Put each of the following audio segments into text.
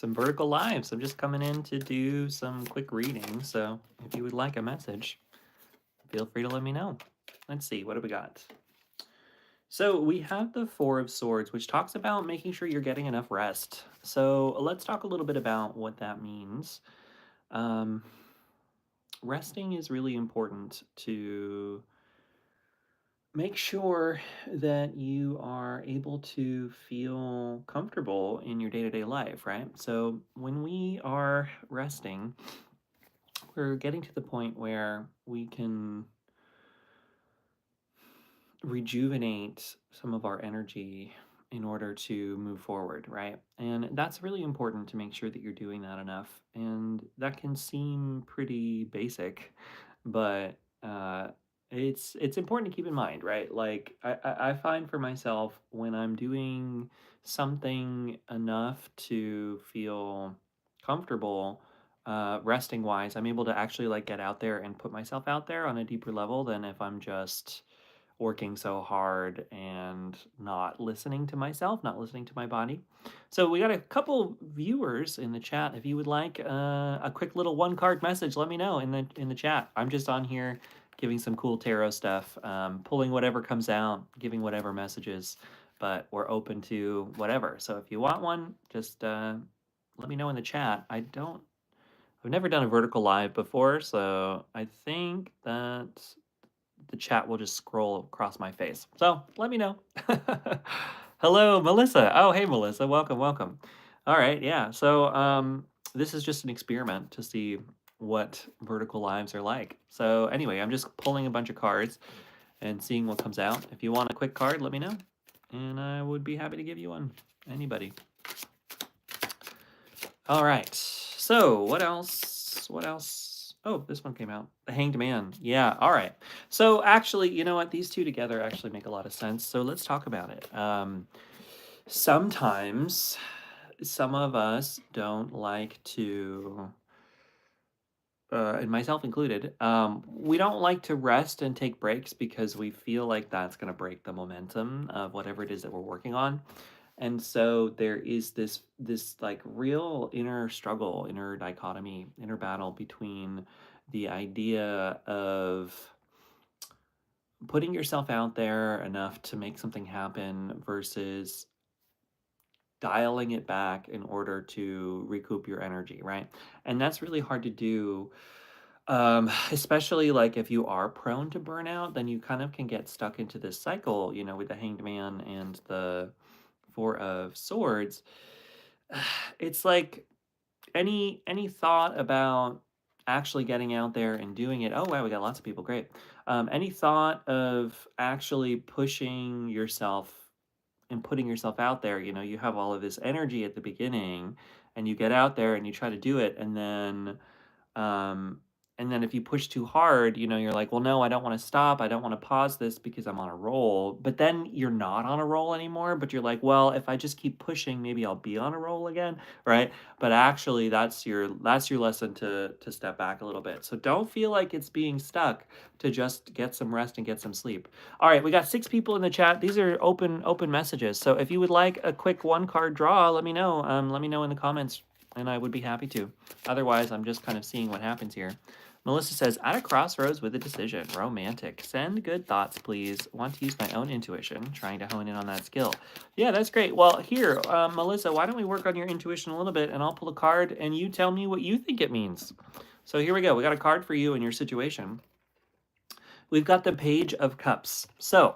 some vertical lives. I'm just coming in to do some quick reading. So if you would like a message, feel free to let me know. Let's see, what do we got? So we have the Four of Swords, which talks about making sure you're getting enough rest. So let's talk a little bit about what that means. Um, Resting is really important to make sure that you are able to feel comfortable in your day-to-day life, right? So when we are resting, we're getting to the point where we can rejuvenate some of our energy in order to move forward, right? And that's really important to make sure that you're doing that enough. And that can seem pretty basic, but it's important to keep in mind, right? Like I find for myself when I'm doing something enough to feel comfortable, resting wise, I'm able to actually like get out there and put myself out there on a deeper level than if I'm just working so hard and not listening to myself, not listening to my body. So we got a couple viewers in the chat. If you would like a quick little one card message, let me know in the chat. I'm just on here giving some cool tarot stuff, pulling whatever comes out, giving whatever messages, but we're open to whatever. So if you want one, just let me know in the chat. I've never done a vertical live before, so I think that the chat will just scroll across my face. So let me know. Hello, Melissa. Oh, hey, Melissa. Welcome, welcome. All right, yeah. So this is just an experiment to see what vertical lives are like. So anyway, I'm just pulling a bunch of cards and seeing what comes out. If you want a quick card, let me know, and I would be happy to give you one. Anybody. All right. So what else? What else? Oh, this one came out. The Hanged Man. Yeah. All right. So actually, you know what? These two together actually make a lot of sense. So let's talk about it. Sometimes some of us don't like to, and myself included, we don't like to rest and take breaks because we feel like that's going to break the momentum of whatever it is that we're working on. And so there is this like real inner struggle, inner dichotomy, inner battle between the idea of putting yourself out there enough to make something happen versus dialing it back in order to recoup your energy, right? And that's really hard to do, especially like if you are prone to burnout, then you kind of can get stuck into this cycle, you know, with the Hanged Man and the Four of Swords. It's like any thought about actually getting out there and doing it. Oh wow, we got lots of people. Great. Any thought of actually pushing yourself and putting yourself out there? You know, you have all of this energy at the beginning, and you get out there and you try to do it, um, and then if you push too hard, you know, you're like, well, no, I don't want to stop. I don't want to pause this because I'm on a roll. But then you're not on a roll anymore. But you're like, well, if I just keep pushing, maybe I'll be on a roll again, right? But actually, that's your lesson to step back a little bit. So don't feel like it's being stuck. To just get some rest and get some sleep. All right, we got 6 people in the chat. These are open messages. So if you would like a quick one card draw, let me know. Let me know in the comments, and I would be happy to. Otherwise, I'm just kind of seeing what happens here. Melissa says, at a crossroads with a decision. Romantic. Send good thoughts, please. Want to use my own intuition. Trying to hone in on that skill. Yeah, that's great. Well, here, Melissa, why don't we work on your intuition a little bit, and I'll pull a card, and you tell me what you think it means. So here we go. We got a card for you in your situation. We've got the Page of Cups. So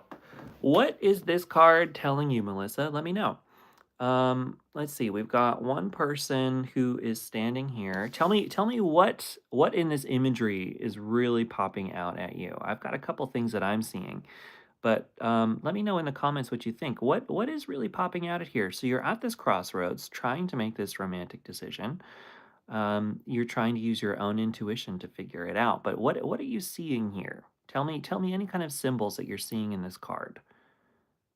what is this card telling you, Melissa? Let me know. Let's see. We've got one person who is standing here. Tell me what in this imagery is really popping out at you. I've got a couple things that I'm seeing, but let me know in the comments what you think. What is really popping out at here? So you're at this crossroads trying to make this romantic decision. You're trying to use your own intuition to figure it out. But what are you seeing here? Tell me any kind of symbols that you're seeing in this card,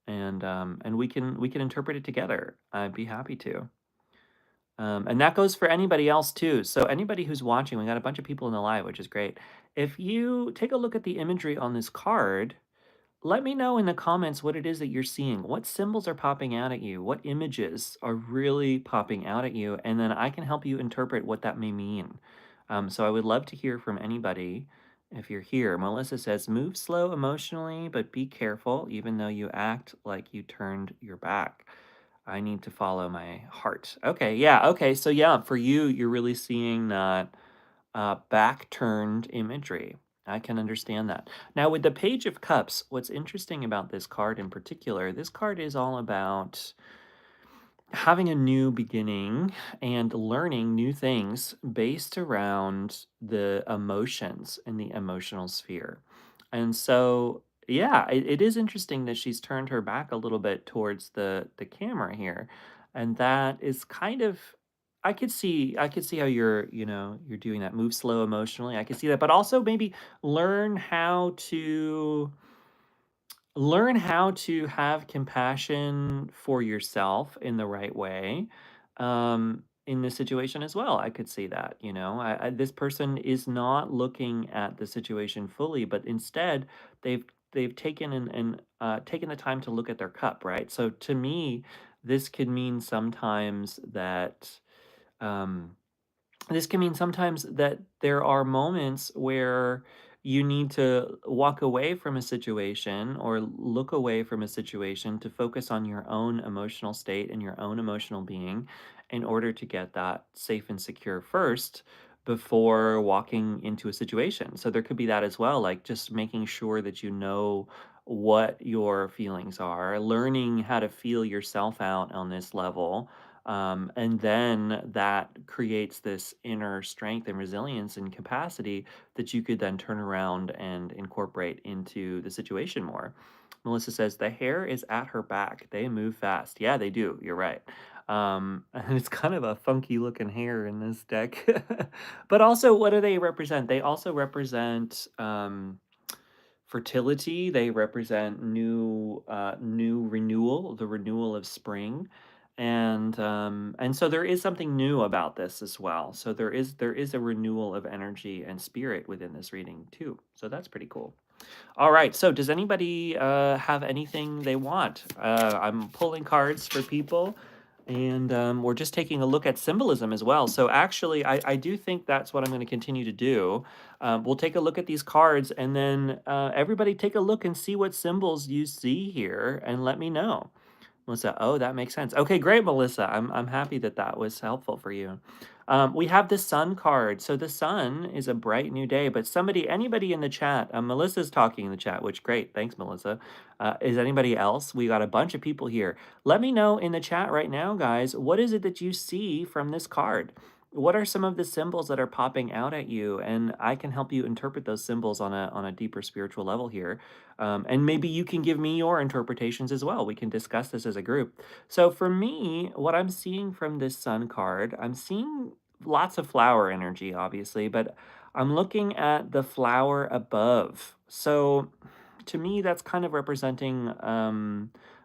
and we can interpret it together. I'd be happy to. And that goes for anybody else too. So anybody who's watching, we got a bunch of people in the live, which is great. If you take a look at the imagery on this card, let me know in the comments what it is that you're seeing. What symbols are popping out at you? What images are really popping out at you? And then I can help you interpret what that may mean. So I would love to hear from anybody if you're here. Melissa says, move slow emotionally, but be careful, even though you act like you turned your back. I need to follow my heart. Okay, yeah, okay. So, yeah, for you, you're really seeing that back turned imagery. I can understand that. Now, with the Page of Cups, what's interesting about this card in particular, this card is all about having a new beginning and learning new things based around the emotions in the emotional sphere. And so, yeah, it is interesting that she's turned her back a little bit towards the camera here. And that is kind of I could see how you're doing that. Move slow emotionally. I could see that, but also maybe learn how to learn how to have compassion for yourself in the right way in this situation as well. I could see that, this person is not looking at the situation fully, but instead they've they've taken and taken the time to look at their cup, right? So to me, this could mean sometimes that um this can mean sometimes that there are moments where you need to walk away from a situation or look away from a situation to focus on your own emotional state and your own emotional being in order to get that safe and secure first before walking into a situation. So there could be that as well, like just making sure that you know what your feelings are, learning how to feel yourself out on this level, and then that creates this inner strength and resilience and capacity that you could then turn around and incorporate into the situation more. Melissa says, the hair is at her back. They move fast. Yeah, they do. You're right. And it's kind of a funky looking hair in this deck. But also, what do they represent? They also represent fertility. They represent new renewal, the renewal of spring, and so there is something new about this as well. So there is a renewal of energy and spirit within this reading too. So that's pretty cool. All right. So does anybody have anything they want? I'm pulling cards for people. And we're just taking a look at symbolism as well. So actually, I do think that's what I'm going to continue to do. We'll take a look at these cards, and then everybody take a look and see what symbols you see here, and let me know. Melissa, oh, that makes sense. Okay, great, Melissa. I'm happy that that was helpful for you. We have the sun card. So the sun is a bright new day, but anybody in the chat, Melissa's talking in the chat, which great. Thanks, Melissa. Is anybody else? We got a bunch of people here. Let me know in the chat right now, guys, what is it that you see from this card? What are some of the symbols that are popping out at you? And I can help you interpret those symbols on a deeper spiritual level here. And maybe you can give me your interpretations as well. We can discuss this as a group. So for me, what I'm seeing from this sun card, I'm seeing lots of flower energy, obviously, but I'm looking at the flower above. So to me, that's kind of representing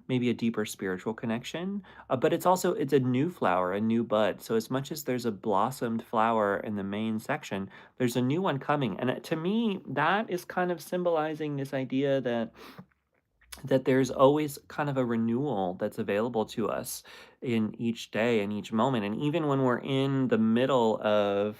maybe a deeper spiritual connection, but it's a new flower, a new bud. So as much as there's a blossomed flower in the main section, there's a new one coming, and to me, that is kind of symbolizing this idea that there's always kind of a renewal that's available to us in each day and each moment. And even when we're in the middle of,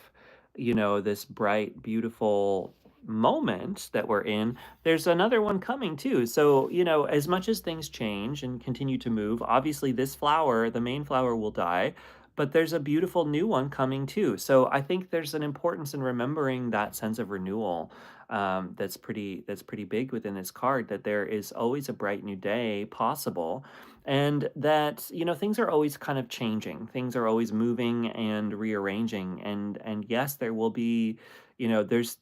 this bright, beautiful moment that we're in, there's another one coming too. So, as much as things change and continue to move, obviously this flower, the main flower, will die. But there's a beautiful new one coming too. So I think there's an importance in remembering that sense of renewal, that's pretty big within this card, that there is always a bright new day possible, and that things are always kind of changing, things are always moving and rearranging, and yes, there will be, there's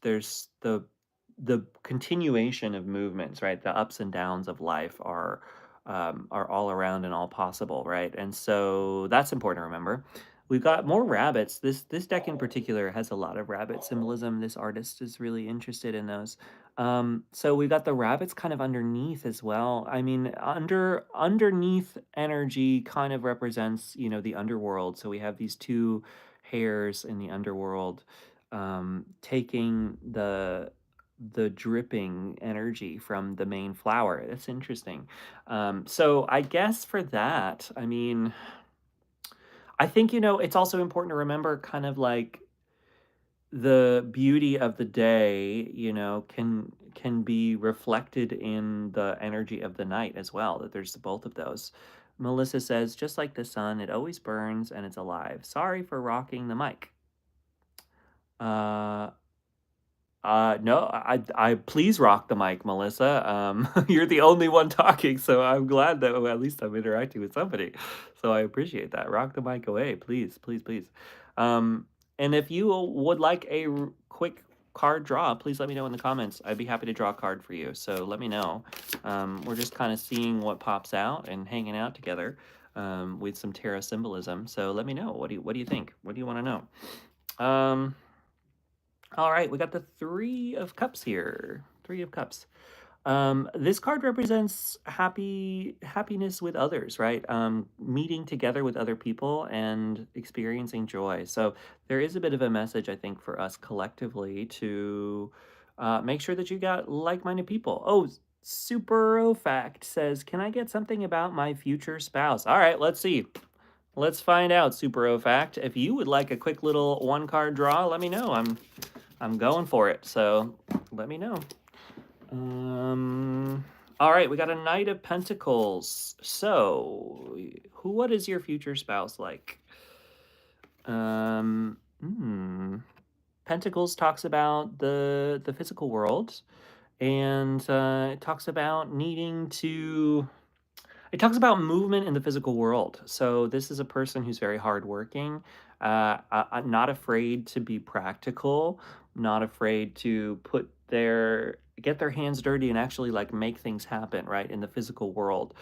the continuation of movements, right? The ups and downs of life are all around and all possible, right? And so that's important to remember. We've got more rabbits. This deck in particular has a lot of rabbit symbolism. This artist is really interested in those. So we've got the rabbits kind of underneath as well. I mean, underneath energy kind of represents, the underworld. So we have these two hares in the underworld, taking the dripping energy from the main flower. That's interesting. So I guess for that, I mean, I think, it's also important to remember kind of like the beauty of the day, can be reflected in the energy of the night as well, that there's both of those. Melissa says, just like the sun, it always burns and it's alive. Sorry for rocking the mic. Uh, no, I please rock the mic, Melissa. You're the only one talking, so I'm glad that at least I'm interacting with somebody. So I appreciate that. Rock the mic away, please, please, please. Um, and if you would like a quick card draw, please let me know in the comments. I'd be happy to draw a card for you. So let me know. We're just kind of seeing what pops out and hanging out together with some tarot symbolism. So let me know. What do you think? What do you want to know? All right, we got the Three of Cups here. Three of Cups. This card represents happiness with others, right? Meeting together with other people and experiencing joy. So there is a bit of a message, I think, for us collectively to make sure that you got like-minded people. Oh, Super Fact says, "Can I get something about my future spouse?" All right, let's see. Let's find out, Super Fact. If you would like a quick little one-card draw, let me know. I'm going for it, so let me know. All right, we got a Knight of Pentacles. So, what is your future spouse like? Pentacles talks about the physical world, and it talks about needing to. It talks about movement in the physical world. So this is a person who's very hardworking, not afraid to be practical, not afraid to get their hands dirty and actually like make things happen, right, in the physical world,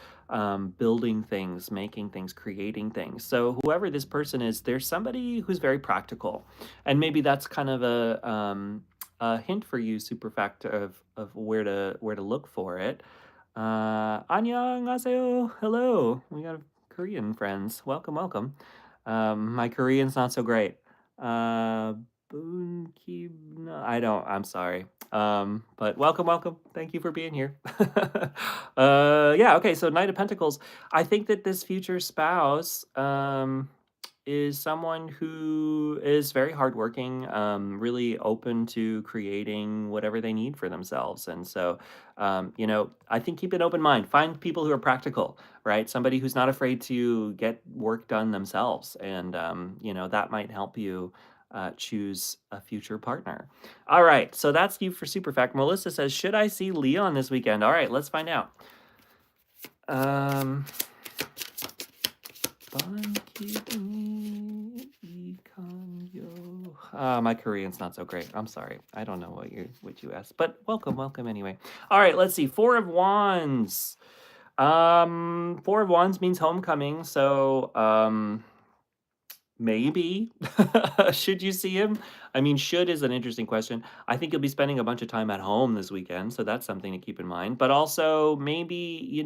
building things, making things, creating things. So whoever this person is, there's somebody who's very practical, and maybe that's kind of a hint for you, super fact of where to look for it. Annyeonghaseyo. Hello. We got Korean friends. Welcome, welcome. My Korean's not so great. Uh, I'm sorry. But welcome, welcome. Thank you for being here. Yeah, okay, so Knight of Pentacles. I think that this future spouse, is someone who is very hardworking, really open to creating whatever they need for themselves. And so, I think keep an open mind. Find people who are practical, right? Somebody who's not afraid to get work done themselves. And, that might help you choose a future partner. All right. So that's you for Super Fact. Melissa says, should I see Leon this weekend? All right. Let's find out. My Korean's not so great. I'm sorry. I don't know what you asked, but welcome, welcome anyway. All right, let's see. Four of Wands. Four of Wands means homecoming, so maybe should you see him? I mean, should is an interesting question. I think you'll be spending a bunch of time at home this weekend, so that's something to keep in mind. But also, maybe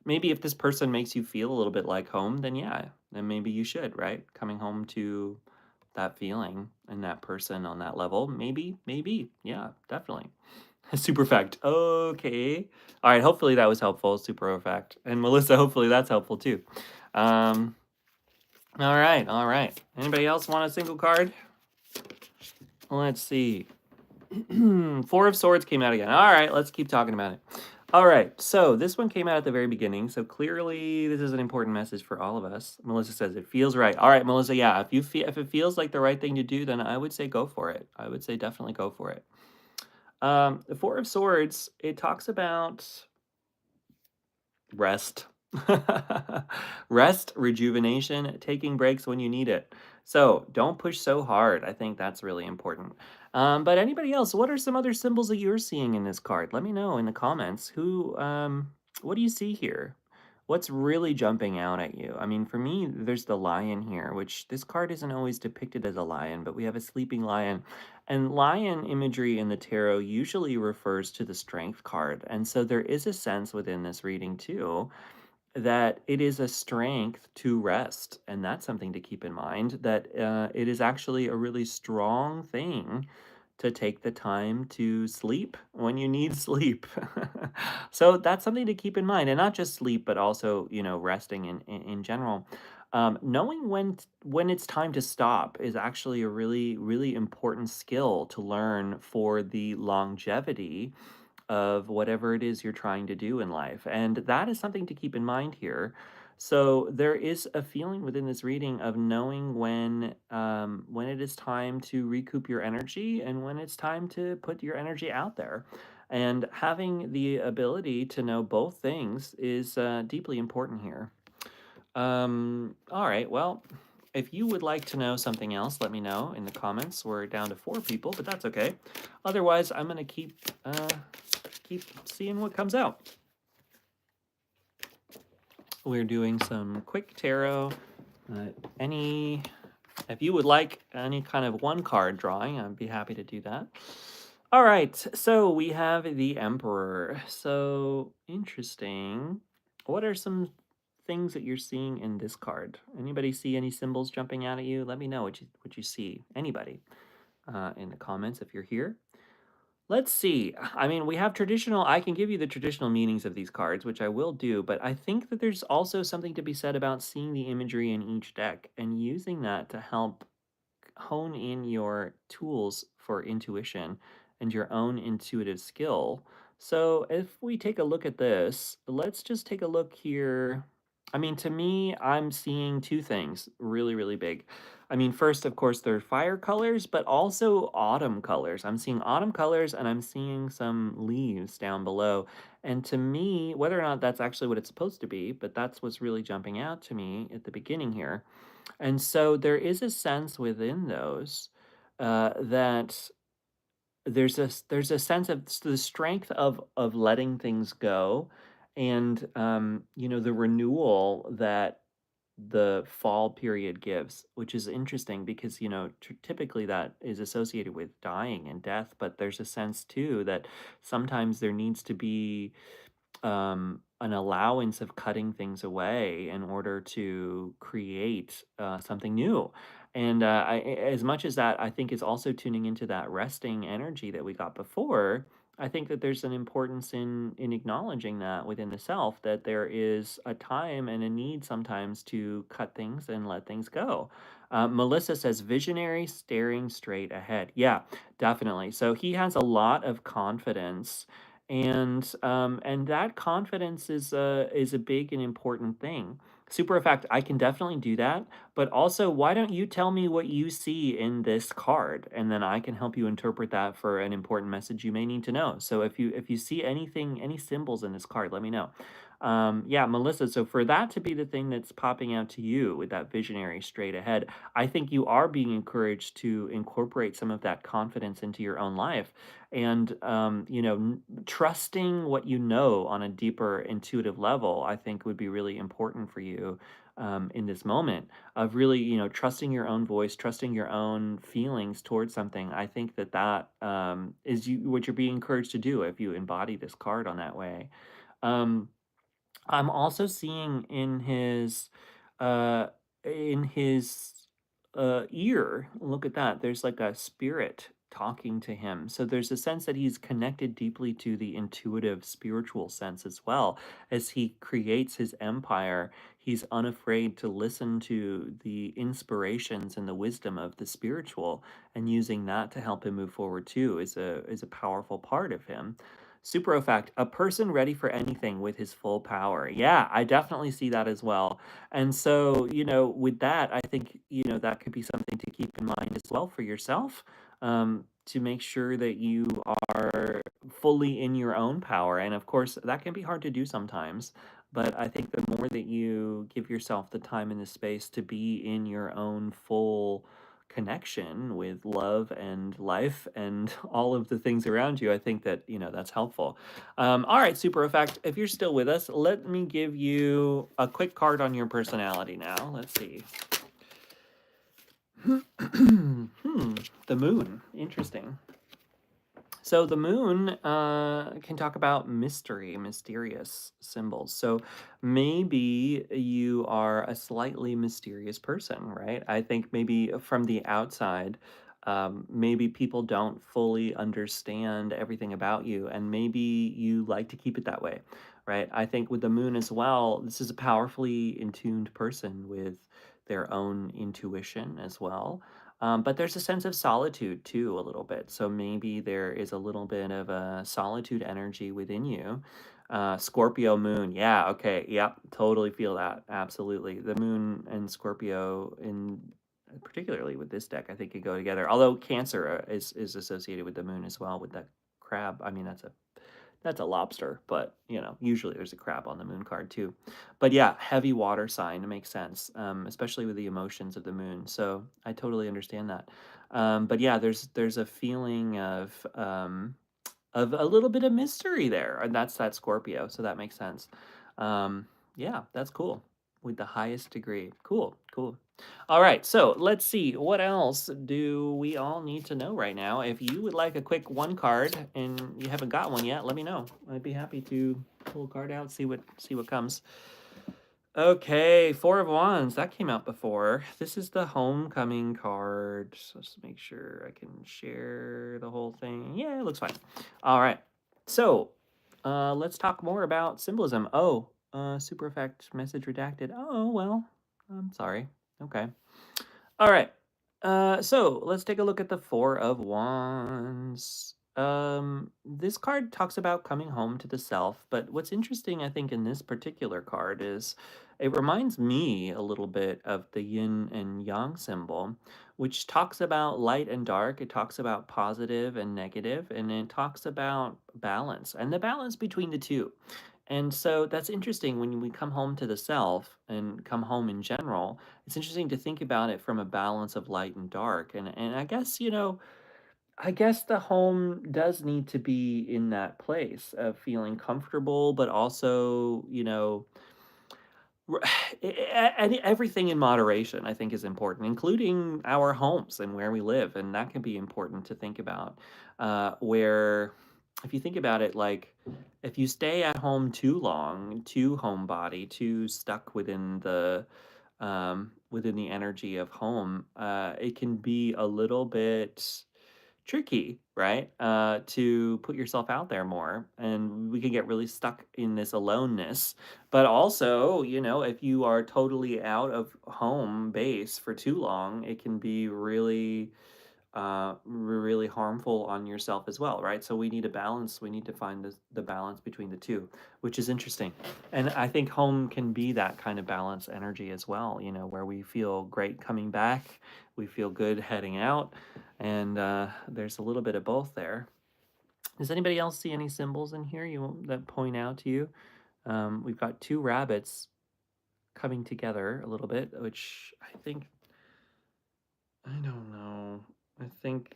if this person makes you feel a little bit like home, then yeah, then maybe you should, right? Coming home to that feeling and that person on that level, maybe, yeah, definitely. Super fact. Okay. All right. Hopefully that was helpful. Super fact. And Melissa, hopefully that's helpful too. All right, all right. Anybody else want a single card? Let's see. Four of Swords came out again. All right, let's keep talking about it. All right, so this one came out at the very beginning, so clearly this is an important message for all of us. Melissa says it feels right. All right, Melissa, yeah, if it feels like the right thing to do, then I would say go for it. I would say definitely go for it. The Four of Swords, it talks about rest. Rest, rejuvenation, taking breaks when you need it. So don't push so hard. I think that's really important. But anybody else, what are some other symbols that you're seeing in this card? Let me know in the comments. What do you see here? What's really jumping out at you? I mean, for me, there's the lion here, which this card isn't always depicted as a lion, but we have a sleeping lion. And lion imagery in the tarot usually refers to the strength card. And so there is a sense within this reading too that it is a strength to rest. And that's something to keep in mind, that it is actually a really strong thing to take the time to sleep when you need sleep. So that's something to keep in mind, and not just sleep, but also, resting in general. Knowing when it's time to stop is actually a really, really important skill to learn for the longevity of whatever it is you're trying to do in life. And that is something to keep in mind here. So there is a feeling within this reading of knowing when it is time to recoup your energy and when it's time to put your energy out there. And having the ability to know both things is deeply important here. All right. Well, if you would like to know something else, let me know in the comments. We're down to 4 people, but that's okay. Otherwise, I'm gonna keep seeing what comes out. We're doing some quick tarot. Any, if you would like any kind of one card drawing, I'd be happy to do that. All right, so we have the Emperor. So interesting. What are some things that you're seeing in this card? Anybody see any symbols jumping out at you? Let me know what you see. Anybody in the comments if you're here. Let's see. I mean, we have traditional, I can give you the traditional meanings of these cards, which I will do, but I think that there's also something to be said about seeing the imagery in each deck and using that to help hone in your tools for intuition and your own intuitive skill. So if we take a look at this, let's just take a look here. I mean, to me, I'm seeing two things really, really big. I mean, first, of course, they're fire colors, but also autumn colors. I'm seeing autumn colors and I'm seeing some leaves down below. And to me, whether or not that's actually what it's supposed to be, but that's what's really jumping out to me at the beginning here. And so there is a sense within those that there's a sense of the strength of letting things go, and the renewal that the fall period gives, which is interesting because typically that is associated with dying and death, but there's a sense too that sometimes there needs to be an allowance of cutting things away in order to create something new. And as much as that, I think is also tuning into that resting energy that we got before. I think that there's an importance in acknowledging that within the self that there is a time and a need sometimes to cut things and let things go. Melissa says visionary staring straight ahead. Yeah, definitely. So he has a lot of confidence, and that confidence is a big and important thing. Super effect, I can definitely do that, but also, why don't you tell me what you see in this card, and then I can help you interpret that for an important message you may need to know. So if you see anything, any symbols in this card, let me know. Yeah, Melissa, so for that to be the thing that's popping out to you with that visionary straight ahead, I think you are being encouraged to incorporate some of that confidence into your own life, and trusting what you know on a deeper intuitive level, I think would be really important for you in this moment of really, trusting your own voice, trusting your own feelings towards something. I think that is what you're being encouraged to do if you embody this card on that way. Um, I'm also seeing uh in his ear, look at that. There's like a spirit talking to him. So there's a sense that he's connected deeply to the intuitive spiritual sense as well. As he creates his empire, he's unafraid to listen to the inspirations and the wisdom of the spiritual, and using that to help him move forward too is a powerful part of him. Super effect, a person ready for anything with his full power. Yeah, I definitely see that as well. And so, with that, I think, that could be something to keep in mind as well for yourself, to make sure that you are fully in your own power. And of course, that can be hard to do sometimes. But I think the more that you give yourself the time and the space to be in your own full connection with love and life and all of the things around you, I think that, that's helpful. All right, super effect. If you're still with us, let me give you a quick card on your personality now. Let's see. The moon. Interesting. So the moon can talk about mystery, mysterious symbols. So maybe you are a slightly mysterious person, right? I think maybe from the outside, Maybe people don't fully understand everything about you, and maybe you like to keep it that way, right? I think with the moon as well, this is a powerfully in tuned person with their own intuition as well. But there's a sense of solitude too, a little bit. So maybe there is a little bit of a solitude energy within you. Scorpio moon. Yeah. Okay. Yep. Totally feel that. Absolutely. The moon and Scorpio in particularly with this deck, I think could go together. Although Cancer is associated with the moon as well with that crab. I mean, that's a lobster, but usually there's a crab on the moon card too. But yeah, heavy water sign makes sense, especially with the emotions of the moon. So I totally understand that. But yeah, there's a feeling of a little bit of mystery there, and that's that Scorpio. So that makes sense. Um, yeah, that's cool. With the highest degree. Cool, cool. All right, so let's see. What else do we all need to know right now? If you would like a quick one card and you haven't got one yet, let me know. I'd be happy to pull a card out, see what comes. Okay, Four of Wands. That came out before. This is the homecoming card. So let's make sure I can share the whole thing. Yeah, it looks fine. All right. So, let's talk more about symbolism. Oh, super effect message redacted. Oh, well, I'm sorry. Okay. All right. So let's take a look at the Four of Wands. This card talks about coming home to the self, but what's interesting, I think, in this particular card is it reminds me a little bit of the yin and yang symbol, which talks about light and dark. It talks about positive and negative, and it talks about balance and the balance between the two. And so that's interesting when we come home to the self and come home in general. It's interesting to think about it from a balance of light and dark. And I guess, I guess the home does need to be in that place of feeling comfortable, but also, r- and everything in moderation, I think, is important, including our homes and where we live. And that can be important to think about. Where, if you think about it, like if you stay at home too long, too homebody, too stuck within the energy of home, it can be a little bit tricky, right? To put yourself out there more. And we can get really stuck in this aloneness. But also, if you are totally out of home base for too long, it can be really harmful on yourself as well, right? So we need a balance. We need to find the balance between the two, which is interesting. And I think home can be that kind of balance energy as well, where we feel great coming back, we feel good heading out, and there's a little bit of both there. Does anybody else see any symbols in here that point out to you? We've got two rabbits coming together a little bit, which I don't know. I think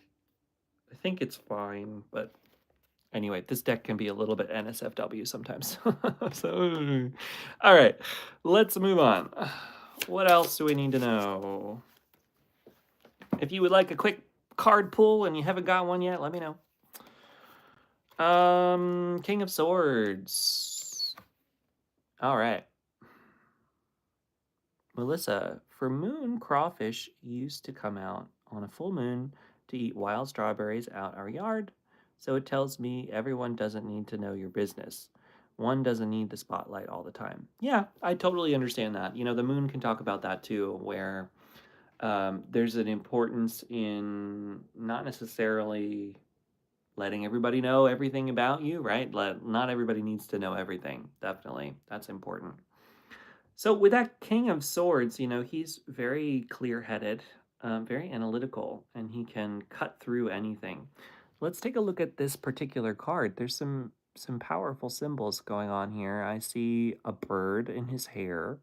it's fine, but anyway, this deck can be a little bit NSFW sometimes. So, all right, let's move on. What else do we need to know? If you would like a quick card pull and you haven't got one yet, let me know. King of Swords. All right. Melissa, for moon, crawfish used to come out on a full moon to eat wild strawberries out our yard. So it tells me everyone doesn't need to know your business. One doesn't need the spotlight all the time. Yeah, I totally understand that. The moon can talk about that too, where there's an importance in not necessarily letting everybody know everything about you, right? Not everybody needs to know everything. Definitely. That's important. So with that King of Swords, he's very clear-headed, very analytical, and he can cut through anything. Let's take a look at this particular card. There's some powerful symbols going on here. I see a bird in his hair.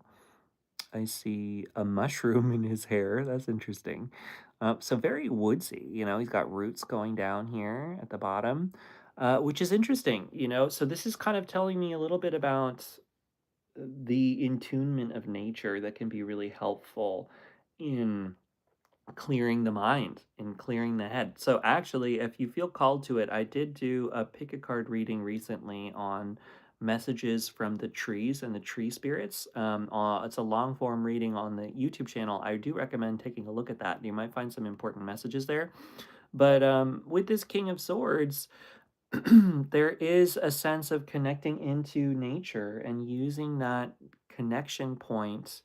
I see a mushroom in his hair. That's interesting. So very woodsy. He's got roots going down here at the bottom, which is interesting. So this is kind of telling me a little bit about the intunement of nature that can be really helpful in clearing the mind and clearing the head. So actually, if you feel called to it, I did do a pick a card reading recently on messages from the trees and the tree spirits. It's a long form reading on the YouTube channel. I do recommend taking a look at that. You might find some important messages there. But with this King of Swords, there is a sense of connecting into nature and using that connection point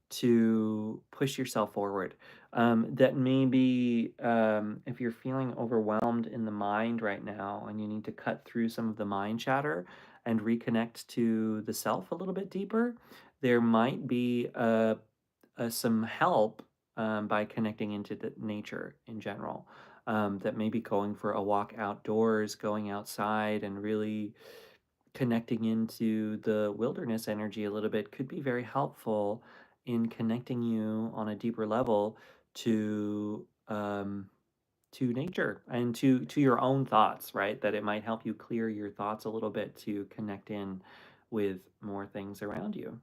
to push yourself forward. That maybe if you're feeling overwhelmed in the mind right now and you need to cut through some of the mind chatter and reconnect to the self a little bit deeper, there might be some help by connecting into the nature in general. That maybe going for a walk outdoors, going outside, and really connecting into the wilderness energy a little bit could be very helpful in connecting you on a deeper level to nature and to your own thoughts, right? That it might help you clear your thoughts a little bit to connect in with more things around you.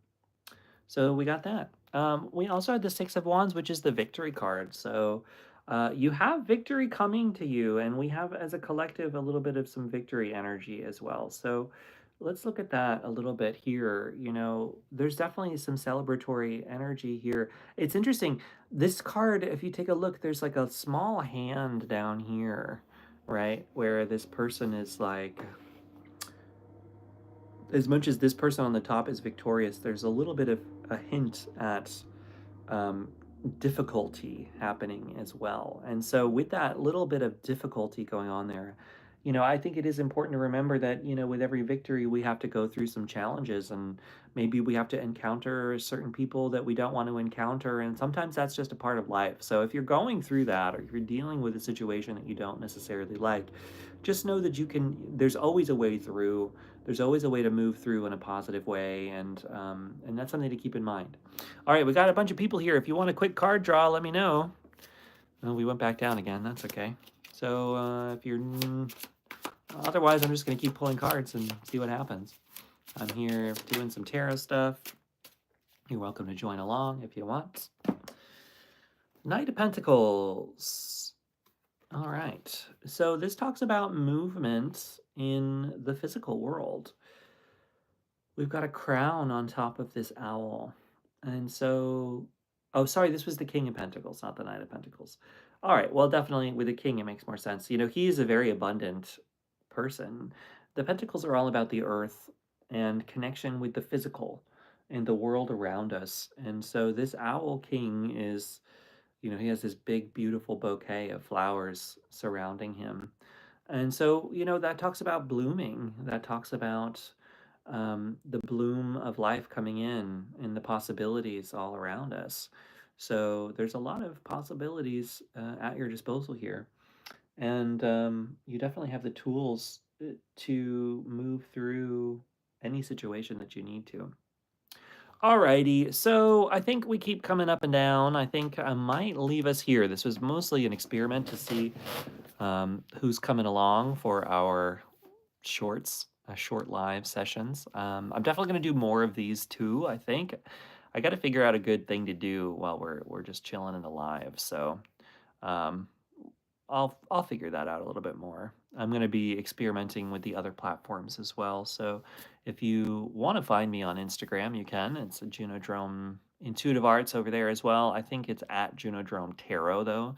So we got that. We also had the Six of Wands, which is the victory card. So you have victory coming to you, and we have, as a collective, a little bit of some victory energy as well. So let's look at that a little bit here. You know, there's definitely some celebratory energy here. It's interesting. This card, if you take a look, there's like a small hand down here, right? Where this person is like, as much as this person on the top is victorious, there's a little bit of a hint at um, difficulty happening as well. And so, with that little bit of difficulty going on there, you know, I think it is important to remember that, you know, with every victory, we have to go through some challenges and maybe we have to encounter certain people that we don't want to encounter. And sometimes that's just a part of life. So, if you're going through that or if you're dealing with a situation that you don't necessarily like, just know that there's always a way through. There's always a way to move through in a positive way. And that's something to keep in mind. All right, we got a bunch of people here. If you want a quick card draw, let me know. Oh, we went back down again. That's okay. So if you're... Otherwise, I'm just going to keep pulling cards and see what happens. I'm here doing some tarot stuff. You're welcome to join along if you want. Knight of Pentacles. All right. So this talks about movement in the physical world. We've got a crown on top of this owl. And so, oh, sorry, this was the King of Pentacles, not the Knight of Pentacles. All right, well, definitely with the King, it makes more sense. You know, he is a very abundant person. The Pentacles are all about the earth and connection with the physical and the world around us. And so this Owl King is, you know, he has this big, beautiful bouquet of flowers surrounding him. And so, you know, that talks about blooming. That talks about the bloom of life coming in and the possibilities all around us. So there's a lot of possibilities at your disposal here. And you definitely have the tools to move through any situation that you need to. Alrighty, so I think we keep coming up and down. I think I might leave us here. This was mostly an experiment to see who's coming along for our short live sessions. I'm definitely going to do more of these too. I think I got to figure out a good thing to do while we're just chilling in the live. So um, I'll figure that out a little bit more. I'm going to be experimenting with the other platforms as well. So if you want to find me on Instagram, you can. It's a Junodrome Intuitive Arts over there as well. I think it's at Junodrome Tarot though.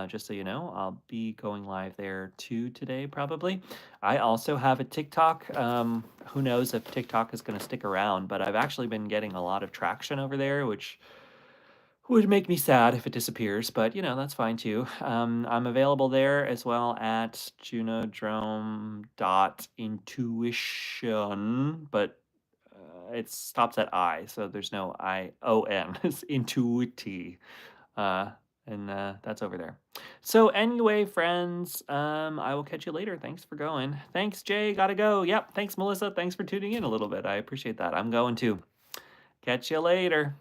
Just so you know, I'll be going live there too today probably. I also have a TikTok. Who knows if TikTok is going to stick around, but I've actually been getting a lot of traction over there, which would make me sad if it disappears, but you know, that's fine too. I'm available there as well at junodrome.intuition, but it stops at I, so there's no I-O-N. It's intuiti. Uh, and that's over there. So anyway, friends, I will catch you later. Thanks for going. Thanks, Jay. Gotta go. Yep. Thanks, Melissa. Thanks for tuning in a little bit. I appreciate that. I'm going to. Catch you later.